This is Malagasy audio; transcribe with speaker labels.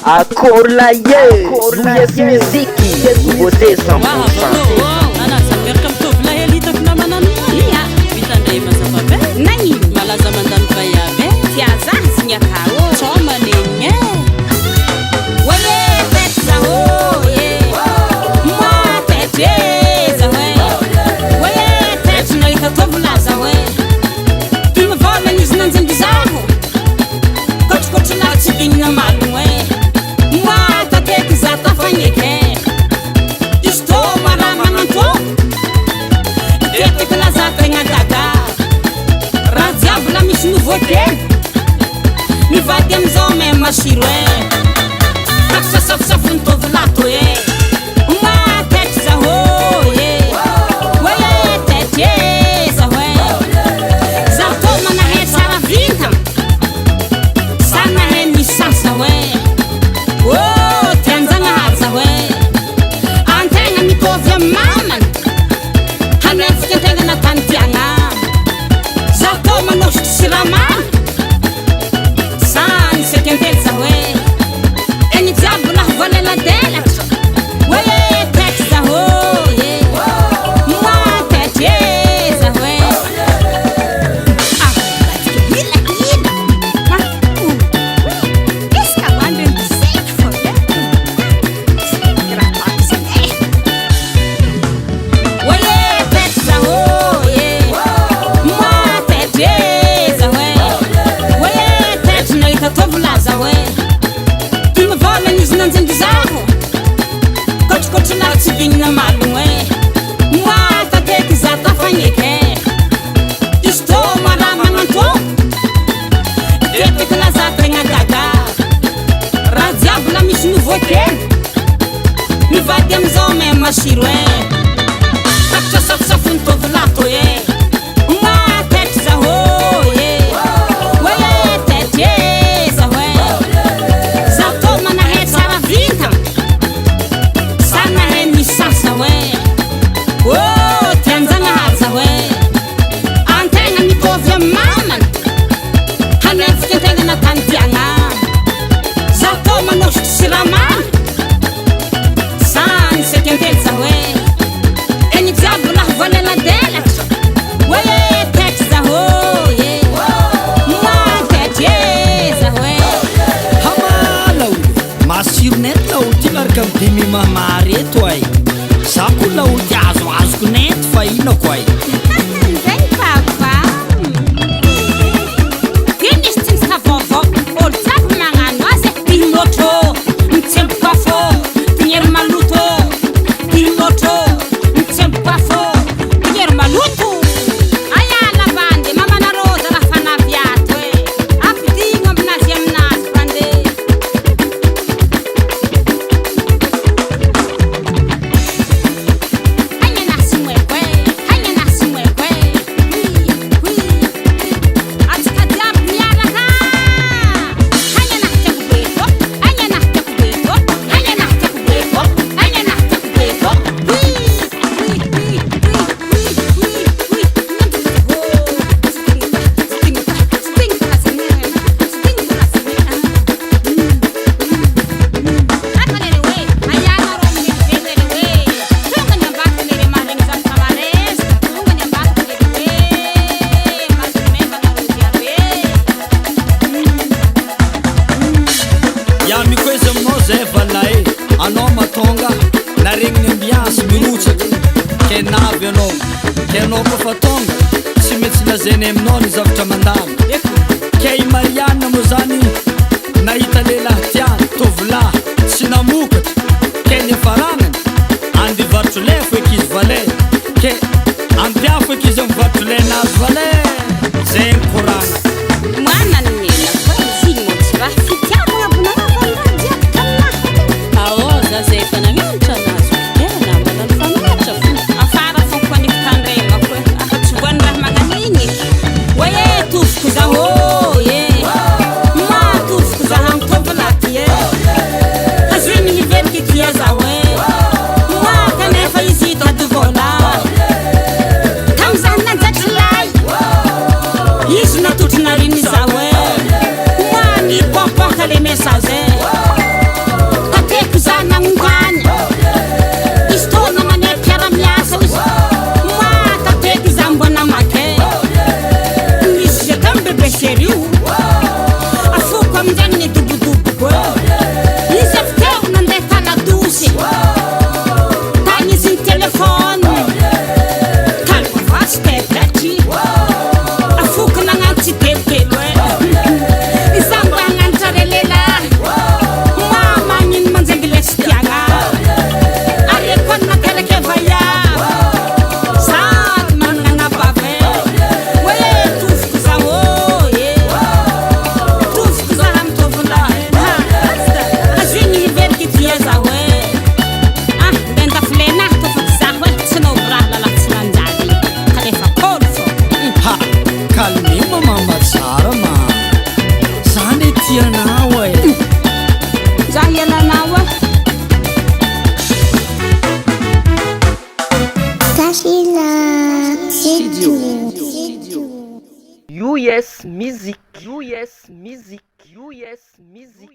Speaker 1: Akorlaye, Yes Musique, nouveauté 100%.
Speaker 2: Anasa miaraka mitovolahy alitako namanano ia vitandray mazava be nagnino malaza mandany vaiavy tia zazy ny akao tsao manegny oye tety zaho moi tety zaho oye tety nahita tovolahy zaho ty mivôlagna izy nanjingy zaho kotrikotrona tsy vignina malogno moi tateky za tafanyeky izy tô mara magnanto teteky laza tegna gaga raha jiaby la misy nouveauté mivady amizao me masiro takosasafosafony tovolato moi tety zaho oye tety zaho zaho tô manahay tsara vita sa nahay misy sasa tianjanahary zaho antegna mitovy amy mamana hanefika antegna natany tiagna zaho tô manositry siramamy sa niseky antely zaho egny jiaby laha voaleladelatra oye tety zaho moi tety zaho nanjingy zaho kotrikotrona tsy vignina malogno moi tateky za tafagneky izy tô mara magnanto teteky laza tegna gaga raha jiaby la misy nouveauté mivady amizao me masiro takotsa safosafony tovolato moi tety zaho oye tety zaho zaho tô manahay tsara vita sa nahay misy sasa tianjanahary zaho antegna mitovy amy mamana hanefika antegna natany tiagna zaho tô manositry siramamy sa niseky antely zaho egny jiaby laha voaleladelatra oye tety zaho moi tety zaho
Speaker 3: hamalao masironety laolo ty miaraka amy dimy mamary eto ay za koa laolo ty azoazoko nety fa inako ay
Speaker 2: zay papa ty misy tsinjaka vaovao olo jiaby magnano azy tilotro mitsemboka fô tignery maloto tilotro mitsemboka fô tignery maloto aya lavandy mamana roza raha fanaviato ampidigno aminazy aminazy bande
Speaker 3: anao matonga naregniny ambiance mirotsaky ke navy anao ke anao kofa tonga tsy mety lazainy aminao ny zavatra mandamy ke i Marianne moa zany nahita lehilahy tiany tovolahy tsy namokatra ke ny faragnany andy varotro lay foeky izy valay ke andia foeky izy mivarotro laynazy valay zay ny koragna
Speaker 2: manany mena fa zigny mo tsy raha fitiavagna abonana zay efa nagnitra anazy tena manano fanatra afara fonko aniko tandregna koe afa-tsy voany raha magnaniny oye tosoko zaho ma tosoko zaho tovolahy ty aziny hiveriky tia zaho ma kanefa izy
Speaker 1: US Music. US Music. US Music.